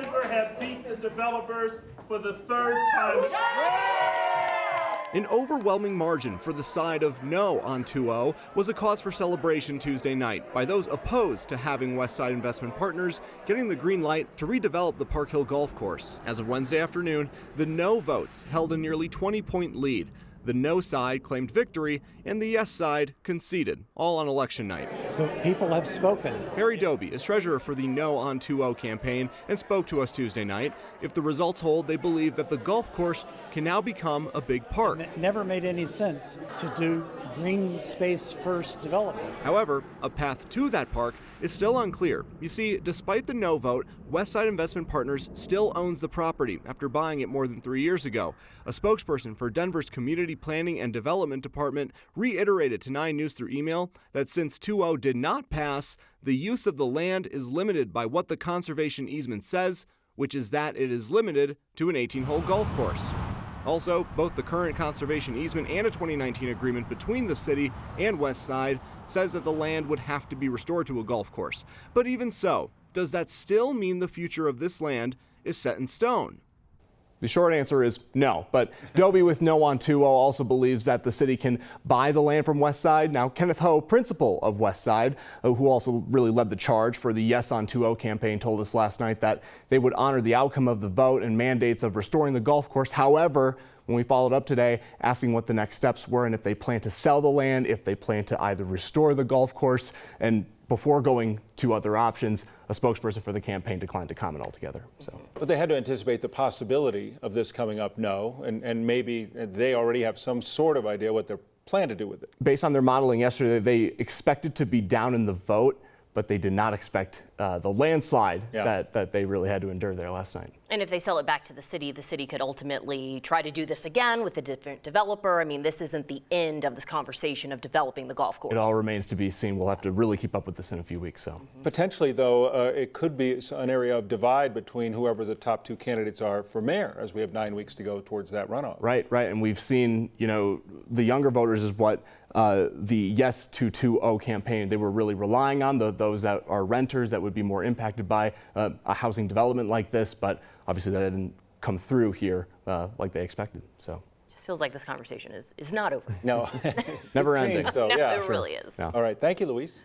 Denver have beat the developers for the third time. An overwhelming margin for the side of no on 2-0 was a cause for celebration Tuesday night by those opposed to having Westside Investment Partners getting the green light to redevelop the Park Hill Golf Course. As of Wednesday afternoon, the no votes held a nearly 20-point lead. The no side claimed victory, and the yes side conceded, all on election night. The people have spoken. Harry Doby is treasurer for the No on 2-0 campaign and spoke to us Tuesday night. If the results hold, they believe that the golf course can now become a big park. It never made any sense to do green space first development. However, a path to that park is still unclear. You see, despite the no vote, Westside Investment Partners still owns the property after buying it more than 3 years ago. A spokesperson for Denver's Community Planning and Development Department reiterated to 9 News through email that since 2-0 did not pass, the use of the land is limited by what the conservation easement says, which is that it is limited to an 18-hole golf course. Also, both the current conservation easement and a 2019 agreement between the city and Westside says that the land would have to be restored to a golf course. But even so, does that still mean the future of this land is set in stone? The short answer is no, but Doby with no on 2-0 also believes that the city can buy the land from Westside. Now, Kenneth Ho, principal of Westside, who also really led the charge for the Yes on 2-0 campaign, told us last night that they would honor the outcome of the vote and mandates of restoring the golf course. However, when we followed up today asking what the next steps were and if they plan to sell the land, if they plan to either restore the golf course, and before going to other options, a spokesperson for the campaign declined to comment altogether. But they had to anticipate the possibility of this coming up, no, and maybe they already have some sort of idea what they're planning to do with it. Based on their modeling yesterday, they expected to be down in the vote, but they did not expect the landslide that they really had to endure there last night. And if they sell it back to the city could ultimately try to do this again with a different developer. I mean, this isn't the end of this conversation of developing the golf course. It all remains to be seen. We'll have to really keep up with this in a few weeks. Potentially, though, it could be an area of divide between whoever the top 2 candidates are for mayor, as we have 9 weeks to go towards that runoff. Right. And we've seen, the younger voters is what the Yes to 2-0 campaign, they were really relying on, those that are renters that would be more impacted by a housing development like this, but obviously that didn't come through here like they expected. So just feels like this conversation is not over. No, never ending. Though. No, yeah, it really is. Yeah. All right, thank you, Luis.